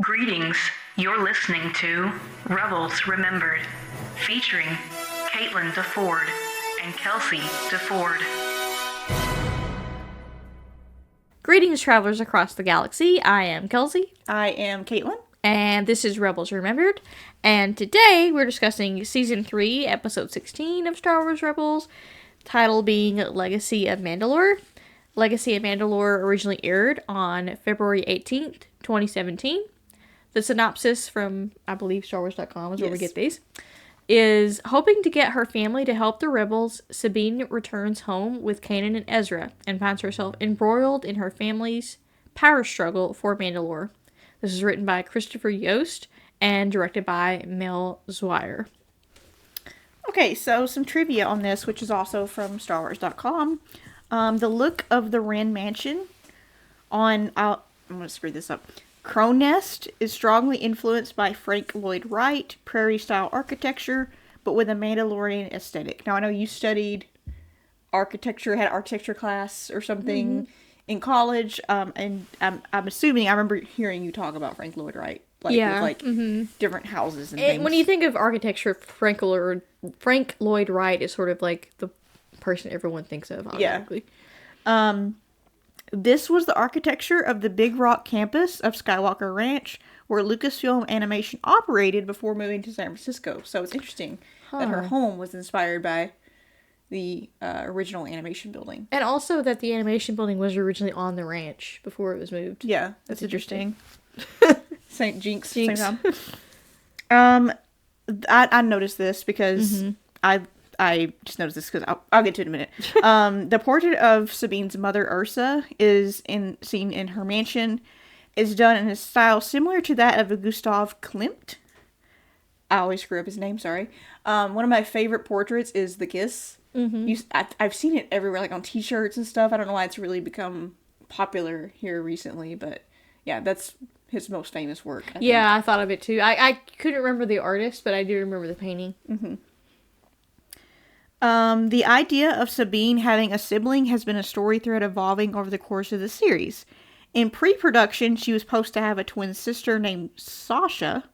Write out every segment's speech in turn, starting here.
Greetings. You're listening to Rebels Remembered, featuring Caitlin DeFord and Kelsey DeFord. Greetings, travelers across the galaxy. I am Kelsey. I am Caitlin. And this is Rebels Remembered. And today we're discussing Season 3, Episode 16 of Star Wars Rebels, title being Legacy of Mandalore. Legacy of Mandalore originally aired on February 18th, 2017. The synopsis from, I believe, StarWars.com is where we get these, is hoping to get her family to help the rebels. Sabine returns home with Kanan and Ezra and finds herself embroiled in her family's power struggle for Mandalore. This is written by Christopher Yost and directed by Mel Zwire. Okay, so some trivia on this, which is also from StarWars.com. The look of the Wren mansion on, I'm going to screw this up, Crow's Nest is strongly influenced by Frank Lloyd Wright, prairie-style architecture, but with a Mandalorian aesthetic. Now, I know you studied architecture, had an architecture class or something in college, and I'm assuming, I remember hearing you talk about Frank Lloyd Wright, with different houses and things. When you think of architecture, Frank Lloyd Wright is sort of like the person everyone thinks of, automatically. Yeah. This was the architecture of the Big Rock campus of Skywalker Ranch, where Lucasfilm Animation operated before moving to San Francisco. So it's interesting that her home was inspired by the original animation building. And also that the animation building was originally on the ranch before it was moved. Yeah, that's interesting. St. Jinx. Jinx. Same time. I noticed this because I just noticed this because I'll get to it in a minute. The portrait of Sabine's mother, Ursa, seen in her mansion, is done in a style similar to that of Gustav Klimt. I always screw up his name, sorry. One of my favorite portraits is The Kiss. I've seen it everywhere, like on t-shirts and stuff. I don't know why it's really become popular here recently, but yeah, that's his most famous work. I think. I thought of it too. I couldn't remember the artist, but I do remember the painting. The idea of Sabine having a sibling has been a story thread evolving over the course of the series. In pre-production, she was supposed to have a twin sister named Sasha,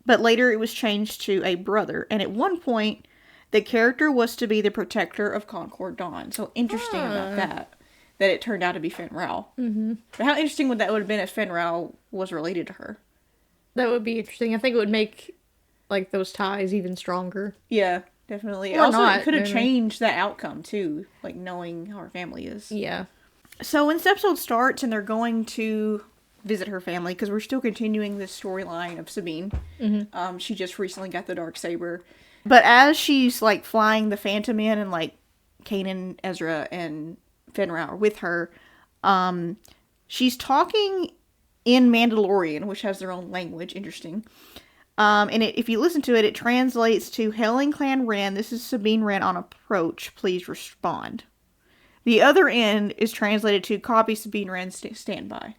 but later it was changed to a brother, and at one point, the character was to be the protector of Concord Dawn. So interesting about that it turned out to be Fenn Rau. But how interesting would that have been if Fenn Rau was related to her? That would be interesting. I think it would make, like, those ties even stronger. Yeah. Definitely. Or also, not, it could have changed that outcome, too. Like, knowing how her family is. Yeah. So, when this episode starts and they're going to visit her family, because we're still continuing this storyline of Sabine. She just recently got the Darksaber. But as she's, like, flying the Phantom in and, like, Kanan, Ezra, and Fenn Rau are with her, she's talking in Mandalorian, which has their own language. Interesting. And if you listen to it, it translates to Hailing Clan Wren. This is Sabine Wren on approach. Please respond. The other end is translated to copy Sabine Wren, stand by.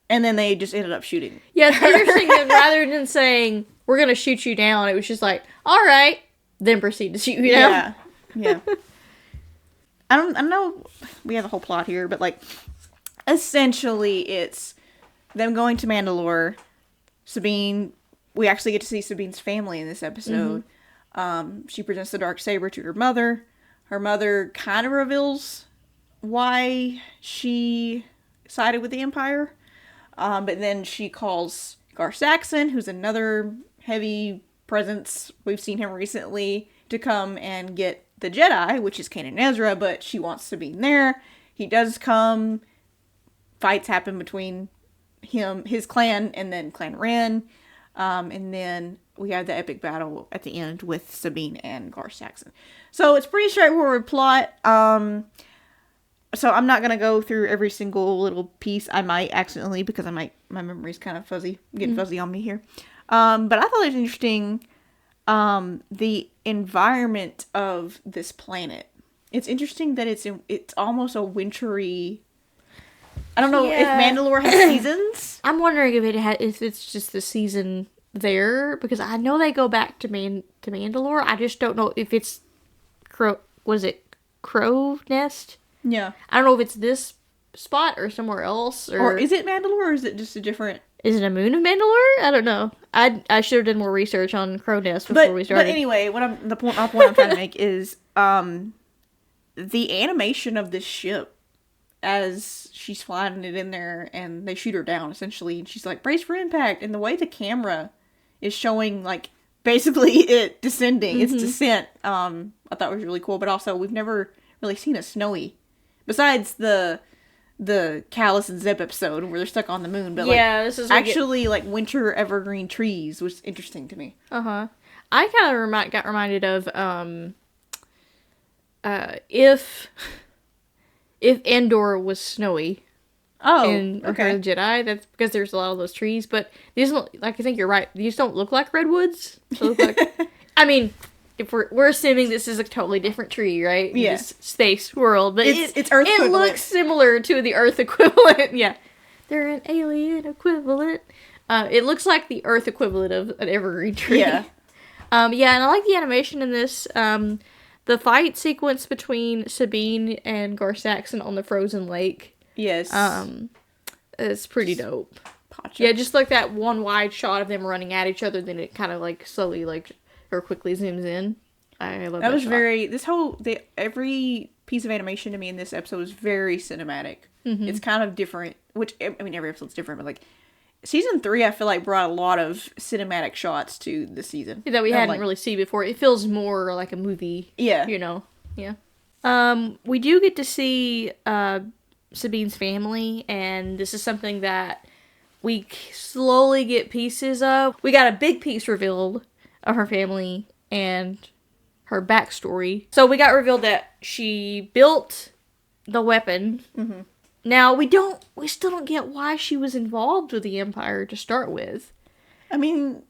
And then they just ended up shooting. Yeah, it's interesting that rather than saying, we're going to shoot you down, it was just like, all right, then proceed to shoot you down. Yeah. I don't know, we have a whole plot here, but like, essentially it's them going to Mandalore. Sabine, we actually get to see Sabine's family in this episode. She presents the Darksaber to her mother. Her mother kind of reveals why she sided with the Empire. But then she calls Gar Saxon, who's another heavy presence. We've seen him recently, to come and get the Jedi, which is Kanan and Ezra, but she wants Sabine there. He does come. Fights happen between his clan, and then Clan Wren, and then we have the epic battle at the end with Sabine and Gar Saxon. So it's pretty straightforward plot. So I'm not gonna go through every single little piece. I might accidentally, because my memory's kind of getting fuzzy on me here. But I thought it was interesting, the environment of this planet. It's interesting that it's almost a wintry. I don't know if Mandalore has seasons. I'm wondering if it's just the season there, because I know they go back to Mandalore. I just don't know if it's Crow's Nest? Yeah. I don't know if it's this spot or somewhere else. Or is it Mandalore, or is it just a different Is it a moon of Mandalore? I don't know. I should have done more research on Crow Nest before we started. But anyway, my point I'm trying to make is the animation of this ship as she's flying it in there and they shoot her down essentially, and she's like, brace for impact, and the way the camera is showing like basically it descending, its descent, I thought was really cool. But also we've never really seen a snowy besides the Callus and Zeb episode where they're stuck on the moon, but yeah, like this is actually like winter evergreen trees was interesting to me. I kind of got reminded of if Endor was snowy. In Return of the Jedi, that's because there's a lot of those trees, but these don't, like, I think you're right, these don't look like redwoods. They look like, I mean, if we're assuming this is a totally different tree, right? Yeah. This space world, but it's Earth it equivalent. looks similar to the Earth equivalent. Yeah, they're an alien equivalent. It looks like the Earth equivalent of an evergreen tree. Yeah. Yeah, and I like the animation in this. The fight sequence between Sabine and Gar Saxon on the frozen lake. Yes. It's pretty dope. Pacha. Yeah, just like that one wide shot of them running at each other, then it kind of like slowly or quickly zooms in. I love that. That was shot. Every piece of animation to me in this episode was very cinematic. Mm-hmm. It's kind of different, which, I mean, every episode's different, but like, season 3, I feel like brought a lot of cinematic shots to the season. That we hadn't really seen before. It feels more like a movie. Yeah. You know? Yeah. We do get to see, Sabine's family, and this is something that we slowly get pieces of. We got a big piece revealed of her family and her backstory. So we got revealed that she built the weapon. Mm-hmm. Now we still don't get why she was involved with the Empire to start with. I mean,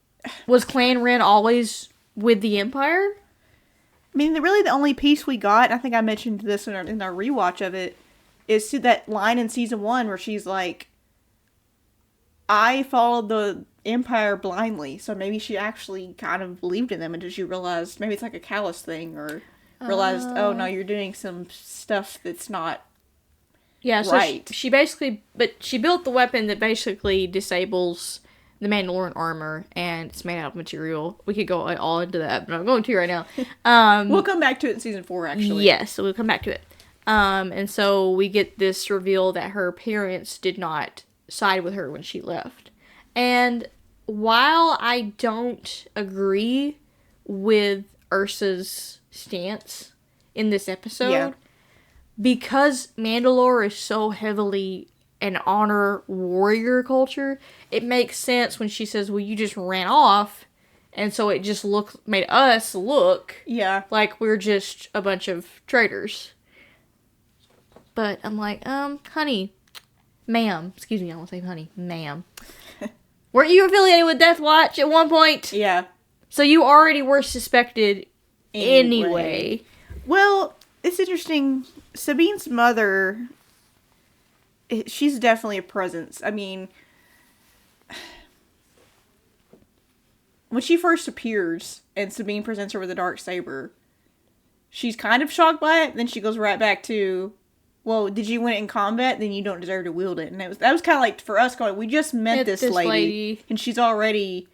was Clan Wren always with the Empire? I mean, really the only piece we got, I think I mentioned this in our rewatch of it, is to that line in season 1 where she's like, I followed the Empire blindly, so maybe she actually kind of believed in them until she realized, maybe it's like a callous thing, or realized, oh no, you're doing some stuff that's not right. So she basically, but she built the weapon that basically disables the Mandalorian armor, and it's made out of material. We could go all into that, but I'm not going to right now. We'll come back to it in season 4, actually. Yes, so we'll come back to it. And so we get this reveal that her parents did not side with her when she left. And while I don't agree with Ursa's stance in this episode, because Mandalore is so heavily an honor warrior culture, it makes sense when she says, well, you just ran off, and so it just made us look like we're just a bunch of traitors. But I'm like, honey, ma'am, excuse me, I want to say honey, ma'am. Weren't you affiliated with Death Watch at one point? Yeah. So you already were suspected anyway. Well, it's interesting. Sabine's mother, she's definitely a presence. I mean, when she first appears and Sabine presents her with a darksaber, she's kind of shocked by it. Then she goes right back to, well, did you win it in combat? Then you don't deserve to wield it. And that was kind of like, for us, going, we just met this lady. And she's already,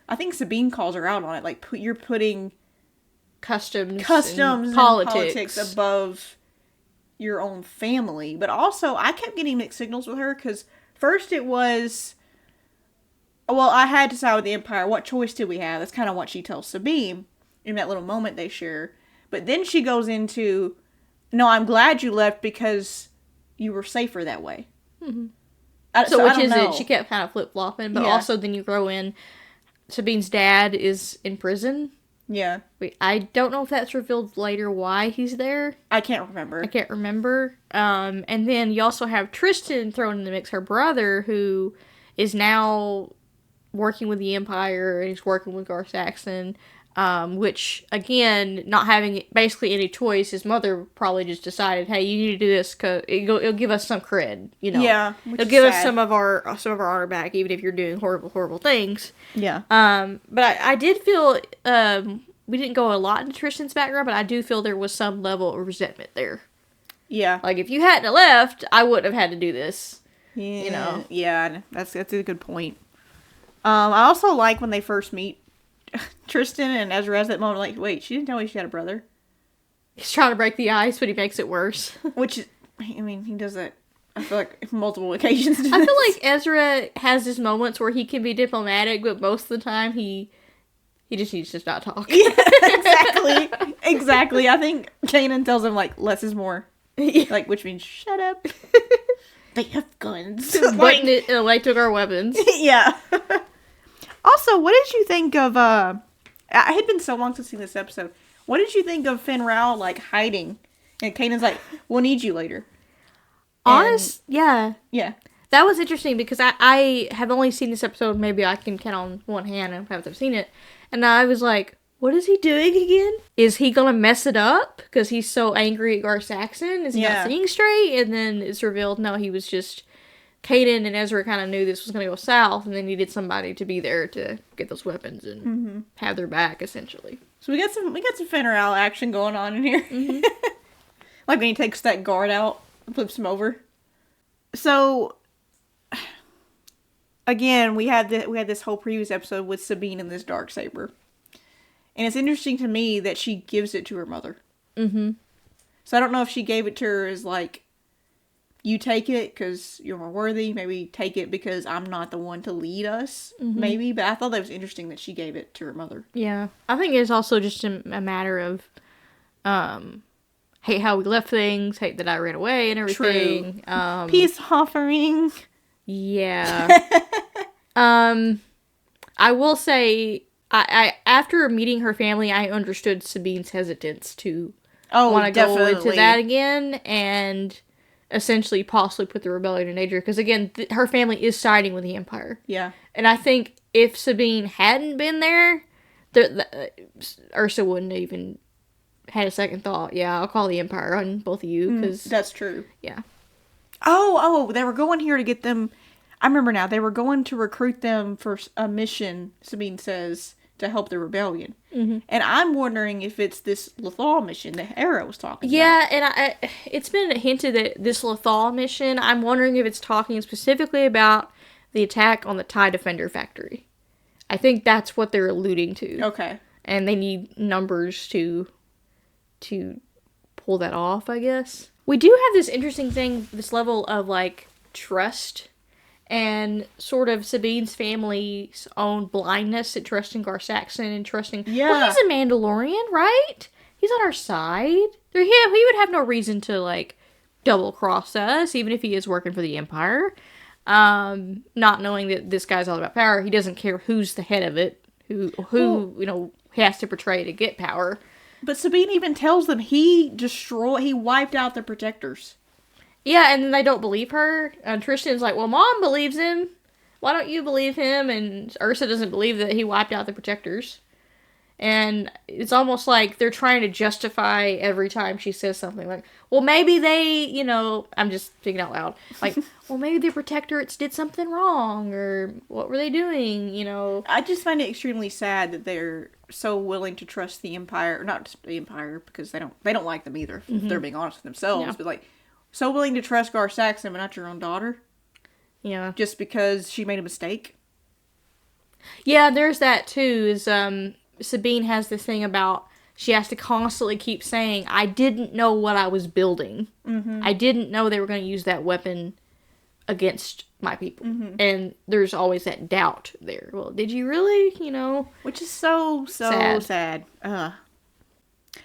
I think Sabine calls her out on it. Like, you're putting customs and politics above your own family. But also, I kept getting mixed signals with her, because first it was, well, I had to side with the Empire. What choice did we have? That's kind of what she tells Sabine in that little moment they share. But then she goes into, no, I'm glad you left because you were safer that way. Mm-hmm. So which is it? She kept kind of flip-flopping, but also then you throw in Sabine's dad is in prison. Yeah. I don't know if that's revealed later why he's there. I can't remember. And then you also have Tristan thrown in the mix, her brother, who is now working with the Empire, and he's working with Gar Saxon. Which, again, not having basically any choice, his mother probably just decided, hey, you need to do this because it'll give us some cred, you know. Yeah. It'll give us some of our honor back, even if you're doing horrible, horrible things. Yeah. But I did feel, we didn't go a lot into Tristan's background, but I do feel there was some level of resentment there. Yeah. Like, if you hadn't left, I wouldn't have had to do this. Yeah, you know. Yeah, that's a good point. I also like when they first meet Tristan and Ezra has that moment like, wait, she didn't tell me she had a brother. He's trying to break the ice, but he makes it worse. Which is, I mean, he does that, I feel like, multiple occasions. I feel like Ezra has his moments where he can be diplomatic, but most of the time he just needs to not talk. Yeah, exactly. I think Kanan tells him, like, less is more. Like, which means, shut up. They have guns. Button it, and they took our weapons. Yeah. Also, what did you think of, I had been so long since seeing this episode. What did you think of Fenn Rau, like, hiding? And Kanan's like, we'll need you later. Yeah. Yeah. That was interesting because I have only seen this episode, maybe I can count on one hand and haven't seen it. And I was like, what is he doing again? Is he gonna mess it up? Because he's so angry at Gar Saxon? Is he not seeing straight? And then it's revealed, no, he was just... Kanan and Ezra kind of knew this was going to go south, and they needed somebody to be there to get those weapons and have their back, essentially. So we got some Fenn Rau action going on in here. Mm-hmm. Like when he takes that guard out and flips him over. So again, we had this whole previous episode with Sabine and this Darksaber. And it's interesting to me that she gives it to her mother. Mm-hmm. So I don't know if she gave it to her as like, you take it because you're more worthy. Maybe take it because I'm not the one to lead us. Mm-hmm. Maybe. But I thought that was interesting that she gave it to her mother. Yeah. I think it's also just a matter of hate how we left things, hate that I ran away and everything. True. Peace offering. Yeah. I will say, I after meeting her family, I understood Sabine's hesitance to want to go into that again and essentially possibly put the rebellion in danger. Because again, her family is siding with the Empire. Yeah. And I think if Sabine hadn't been there, Ursa wouldn't have even had a second thought. Yeah, I'll call the Empire on both of you. Cause, that's true. Yeah. Oh, they were going here to get them... I remember now. They were going to recruit them for a mission, Sabine says, to help the rebellion. Mm-hmm. And I'm wondering if it's this Lothal mission that Hera was talking about. Yeah, and it's been hinted that this Lothal mission, I'm wondering if it's talking specifically about the attack on the TIE Defender factory. I think that's what they're alluding to. Okay. And they need numbers to pull that off, I guess. We do have this interesting thing, this level of, like, trust and sort of Sabine's family's own blindness at trusting Gar Saxon and trusting... Yeah. Well, he's a Mandalorian, right? He's on our side. He would have no reason to, like, double-cross us, even if he is working for the Empire. Not knowing that this guy's all about power. He doesn't care who's the head of it, who he has to portray to get power. But Sabine even tells them he wiped out the protectors. Yeah, and then they don't believe her. Tristan's like, well, Mom believes him. Why don't you believe him? And Ursa doesn't believe that he wiped out the protectors. And it's almost like they're trying to justify every time she says something. Like, well, maybe they, I'm just thinking out loud. Like, well, maybe the protectorates did something wrong. Or what were they doing, I just find it extremely sad that they're so willing to trust the Empire. Or not the Empire, because they don't like them either. Mm-hmm. If they're being honest with themselves. Yeah. But, like, so willing to trust Gar Saxon, but not your own daughter? Yeah. Just because she made a mistake? Yeah, there's that, too, is, Sabine has this thing about she has to constantly keep saying, I didn't know what I was building. Mm-hmm. I didn't know they were going to use that weapon against my people. Mm-hmm. And there's always that doubt there. Well, did you really, Which is so sad.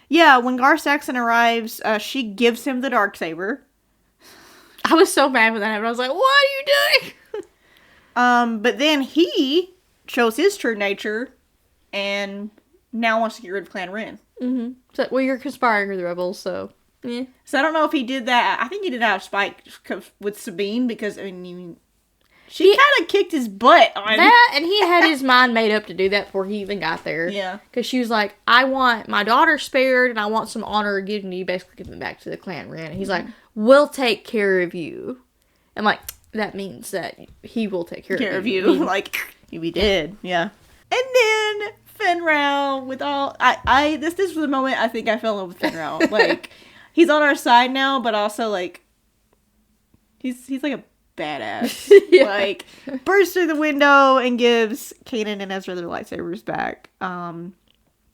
Yeah, when Gar Saxon arrives, she gives him the Darksaber. I was so mad when that happened. I was like, what are you doing? But then he shows his true nature and now wants to get rid of Clan Wren. Mm-hmm. So, well, you're conspiring with the rebels, so... Yeah. So I don't know if he did that. I think he did that out of spite with Sabine because, she kind of kicked his butt on that, and he had his mind made up to do that before he even got there. Yeah. Because she was like, I want my daughter spared, and I want some honor given to you, basically giving back to the Clan Wren. And he's like, we'll take care of you. And, like, that means that he will take care of you. Like, we did. Yeah. And then Fenn Rau with all... This was the moment I think I fell in love with Fenn Rau. Like, he's on our side now, but also, like, he's like a badass. Yeah. Like, bursts through the window and gives Kanan and Ezra their lightsabers back.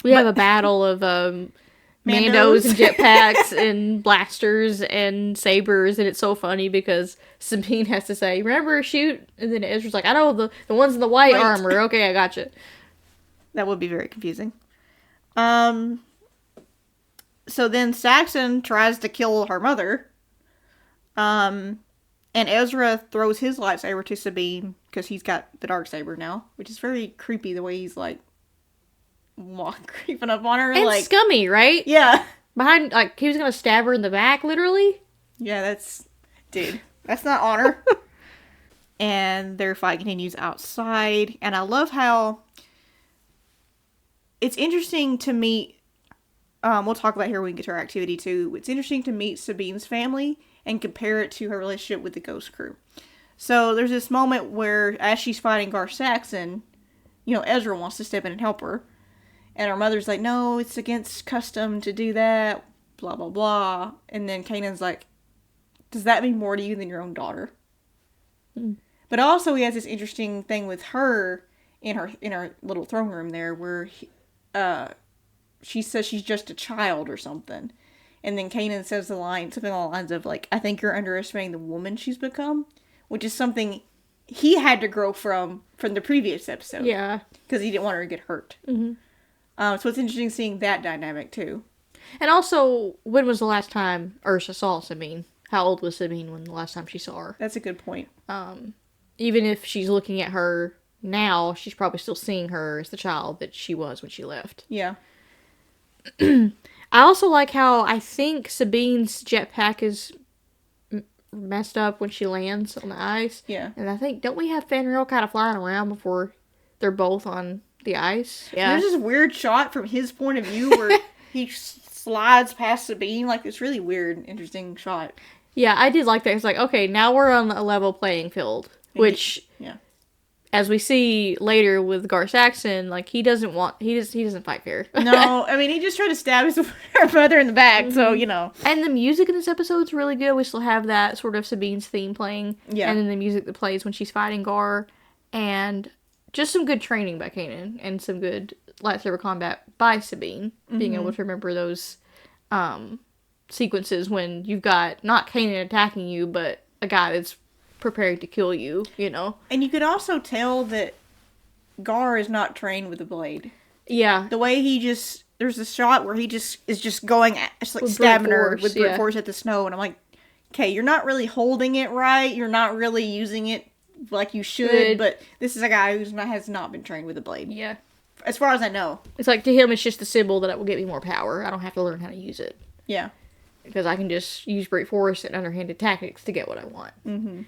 We have a battle of Mandos and jetpacks and blasters and sabers, and it's so funny because Sabine has to say, "Remember, shoot," and then Ezra's like, "I know the ones in the white armor. Okay, I gotcha." That would be very confusing. So then Saxon tries to kill her mother. And Ezra throws his lightsaber to Sabine because he's got the darksaber now, which is very creepy the way he's like creeping up on her. And like scummy, right? Yeah. Behind, like, he was gonna stab her in the back, literally. Yeah, dude, that's not honor. And their fight continues outside. And I love how it's interesting to meet, we'll talk about here when we get to our activity too. It's interesting to meet Sabine's family and compare it to her relationship with the Ghost Crew. So there's this moment where, as she's fighting Gar Saxon, Ezra wants to step in and help her. And her mother's like, no, it's against custom to do that, blah, blah, blah. And then Kanan's like, does that mean more to you than your own daughter? Mm. But also he has this interesting thing with her in her little throne room there where she says she's just a child or something. And then Kanan says something along the lines of, like, I think you're underestimating the woman she's become, which is something he had to grow from the previous episode. Yeah. Because he didn't want her to get hurt. Mm-hmm. So it's interesting seeing that dynamic, too. And also, when was the last time Ursa saw Sabine? How old was Sabine when the last time she saw her? That's a good point. Even if she's looking at her now, she's probably still seeing her as the child that she was when she left. Yeah. I also like how I think Sabine's jetpack is messed up when she lands on the ice. Yeah. And I think, don't we have Fenn kind of flying around before they're both on the ice? Yeah. There's this weird shot from his point of view where he slides past Sabine. Like, this really weird, interesting shot. Yeah, I did like that. It's like, okay, now we're on a level playing field. Which, yeah, as we see later with Gar Saxon, like, he doesn't fight fair. No, I mean, he just tried to stab his brother in the back, so, And the music in this episode is really good. We still have that sort of Sabine's theme playing. Yeah. And then the music that plays when she's fighting Gar. And just some good training by Kanan. And some good lightsaber combat by Sabine. Being able to remember those sequences when you've got not Kanan attacking you, but a guy that's prepared to kill you, And you could also tell that Gar is not trained with a blade. Yeah. The way there's a shot where he is just going, just like stabbing her with brute force at the snow, and I'm like, okay, you're not really holding it right, you're not really using it like you should, but this is a guy who has not been trained with a blade. Yeah. As far as I know. It's like, to him, it's just a symbol that it will get me more power. I don't have to learn how to use it. Yeah. Because I can just use brute force and underhanded tactics to get what I want. Mm-hmm.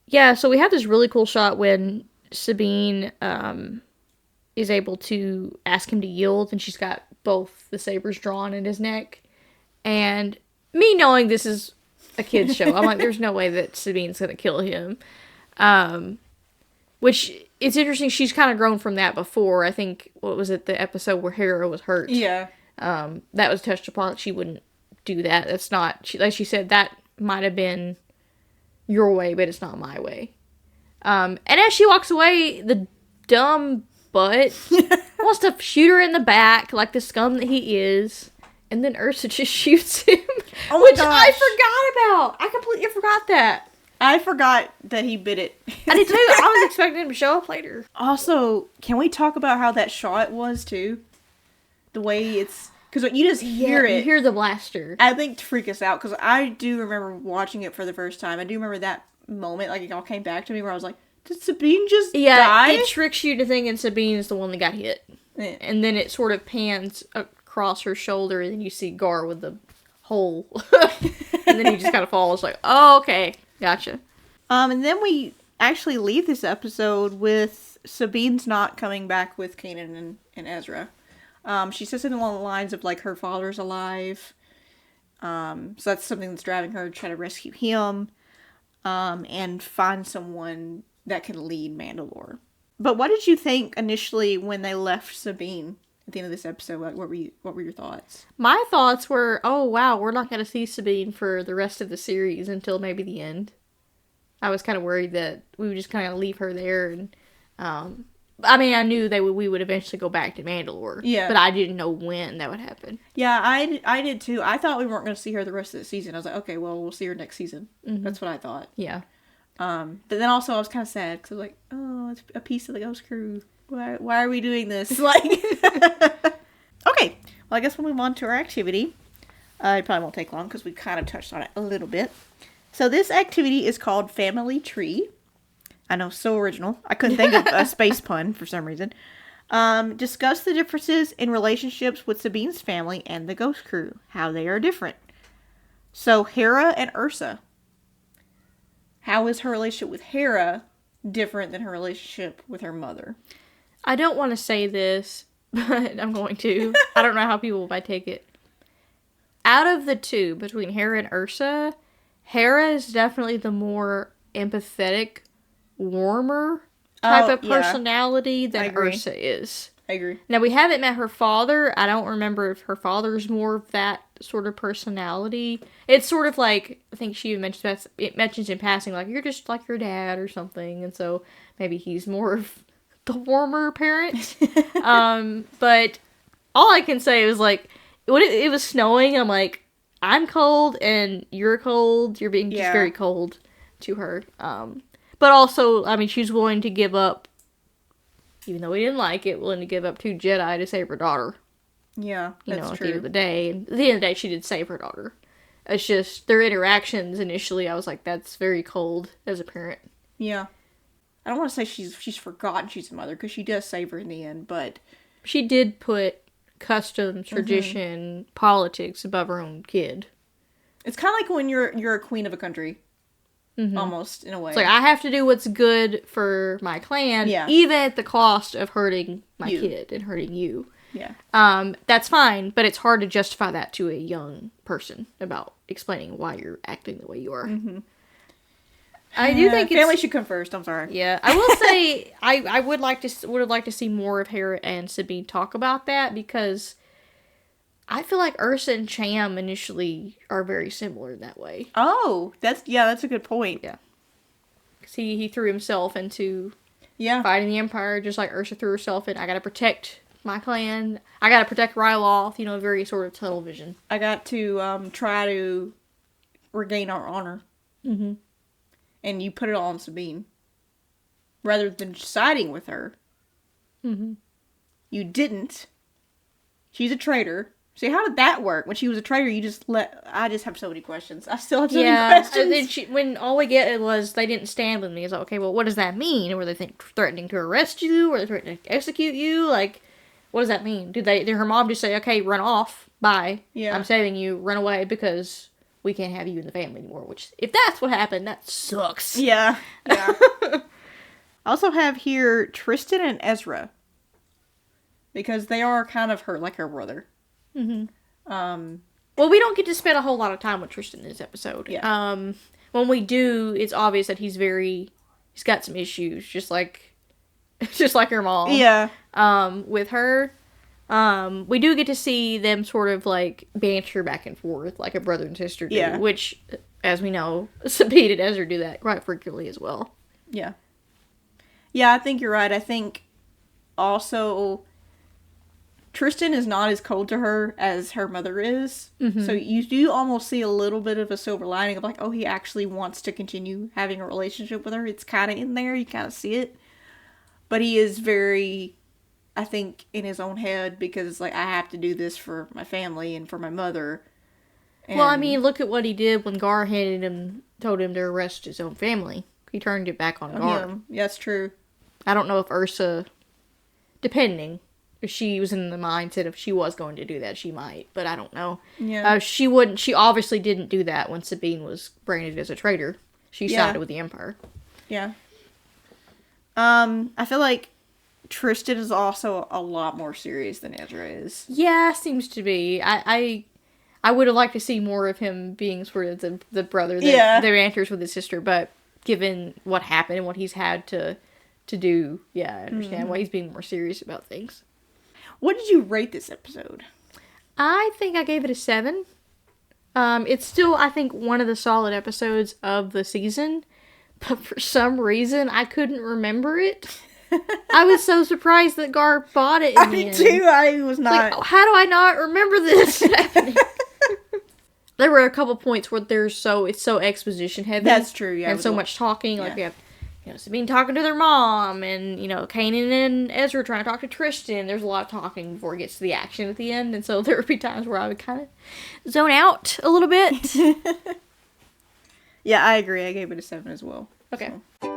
Yeah, so we have this really cool shot when Sabine is able to ask him to yield, and she's got both the sabers drawn in his neck. And me knowing this is a kid's show, I'm like, there's no way that Sabine's gonna kill him. Which, it's interesting, she's kind of grown from that before. I think, what was it, the episode where Hera was hurt? Yeah. That was touched upon. She wouldn't do that. That's not, like she said, that might have been your way, but it's not my way. And as she walks away, the dumb butt wants to shoot her in the back, like the scum that he is. And then Ursa just shoots him. Oh my which gosh. I forgot about. I completely forgot that. I forgot that he bit it. I did too. I was expecting him to show up later. Also, can we talk about how that shot was, too? The way it's... Because you just hear it. You hear the blaster. I think to freak us out, because I do remember watching it for the first time. I do remember that moment, like, it all came back to me, where I was like, did Sabine just die? It tricks you to thinking Sabine is the one that got hit. Yeah. And then it sort of pans across her shoulder, and then you see Gar with the hole. And then he just kind of falls, like, oh, okay, gotcha. And then we actually leave this episode with Sabine's not coming back with Kanan and Ezra. She says something along the lines of, like, her father's alive. So that's something that's driving her to try to rescue him. And find someone that can lead Mandalore. But what did you think initially when they left Sabine at the end of this episode? Like, what were your thoughts? My thoughts were, oh wow, we're not going to see Sabine for the rest of the series until maybe the end. I was kind of worried that we would just kind of leave her there, and I mean, I knew we would eventually go back to Mandalore. Yeah. But I didn't know when that would happen. Yeah, I did too. I thought we weren't going to see her the rest of the season. I was like, okay, well, we'll see her next season. Mm-hmm. That's what I thought. Yeah. But then also I was kind of sad because I was like, oh, it's a piece of the Ghost Crew. Why are we doing this? Like, okay. Well, I guess we'll move on to our activity. It probably won't take long because we kind of touched on it a little bit. So this activity is called Family Tree. I know, so original. I couldn't think of a space pun for some reason. Discuss the differences in relationships with Sabine's family and the Ghost Crew. How they are different. So, Hera and Ursa. How is her relationship with Hera different than her relationship with her mother? I don't want to say this, but I'm going to. I don't know how people might take it. Out of the two, between Hera and Ursa, Hera is definitely the more empathetic, warmer type of personality than Ursa is. I agree. Now, we haven't met her father. I don't remember if her father's more of that sort of personality. It's sort of like, I think she even mentions in passing, like, you're just like your dad or something. And so maybe he's more of the warmer parent. But all I can say is, like, when it was snowing, I'm like, I'm cold and you're cold. You're being just very cold to her. But also, I mean, she's willing to give up, even though we didn't like it, willing to give up 2 Jedi to save her daughter. Yeah, you that's know, true. At the end of the day. And at the end of the day, she did save her daughter. It's just, their interactions initially, I was like, that's very cold as a parent. Yeah. I don't want to say she's forgotten she's a mother, because she does save her in the end, but... She did put custom, tradition, politics above her own kid. It's kind of like when you're a queen of a country. Almost, in a way. It's like, I have to do what's good for my clan, even at the cost of hurting my kid and hurting you. Yeah. That's fine, but it's hard to justify that to a young person about explaining why you're acting the way you are. I do think family should come first. I'm sorry. Yeah, I will say I would have liked to see more of Hera and Sabine talk about that, because I feel like Ursa and Cham initially are very similar in that way. Oh, that's a good point. Yeah, because he threw himself into fighting the Empire just like Ursa threw herself in. I gotta protect my clan. I gotta protect Ryloth. You know, very sort of tunnel vision. I got to try to regain our honor. And you put it all on Sabine. Rather than siding with her. You didn't. She's a traitor. See, how did that work? When she was a traitor, I just have so many questions. I still have so many questions. Then when all we get was, they didn't stand with me. It's like, okay, well, what does that mean? Were they threatening to arrest you? Were they threatening to execute you? Like, what does that mean? Did her mom just say, okay, run off, bye, I'm saving you, run away, because we can't have you in the family anymore? Which, if that's what happened, that sucks. Yeah. I also have here Tristan and Ezra. Because they are kind of her brother. Well, we don't get to spend a whole lot of time with Tristan in this episode. When we do, it's obvious that he's got some issues, just like her mom. Yeah. With her. We do get to see them sort of like banter back and forth like a brother and sister do, which, as we know, Sabine and Ezra do that quite frequently as well. Yeah. Yeah, I think you're right. I think also Tristan is not as cold to her as her mother is. So you do almost see a little bit of a silver lining of like, oh, he actually wants to continue having a relationship with her. It's kind of in there. You kind of see it. But he is very, I think, in his own head, because it's like, I have to do this for my family and for my mother. And well, I mean, look at what he did when Gar told him to arrest his own family. He turned it back on Gar. Yeah, that's true. I don't know if Ursa, depending, if she was in the mindset if she was going to do that, she might, but I don't know. Yeah. She obviously didn't do that when Sabine was branded as a traitor. She sided with the Empire. Yeah. I feel like Tristan is also a lot more serious than Ezra is. Yeah, seems to be. I would have liked to see more of him being sort of the brother that banters with his sister, but given what happened and what he's had to do, I understand why he's being more serious about things. What did you rate this episode? I think I gave it a 7. It's still, I think, one of the solid episodes of the season, but for some reason, I couldn't remember it. I was so surprised that Gar bought it in the end. too. I was not. Like, how do I not remember this happening? There were a couple points where it's so exposition heavy. That's true, yeah. And so much talking. Like, yeah. we have, Sabine talking to their mom, and, Kanan and Ezra trying to talk to Tristan. There's a lot of talking before it gets to the action at the end, and so there would be times where I would kind of zone out a little bit. Yeah, I agree. I gave it a 7 as well. Okay. So.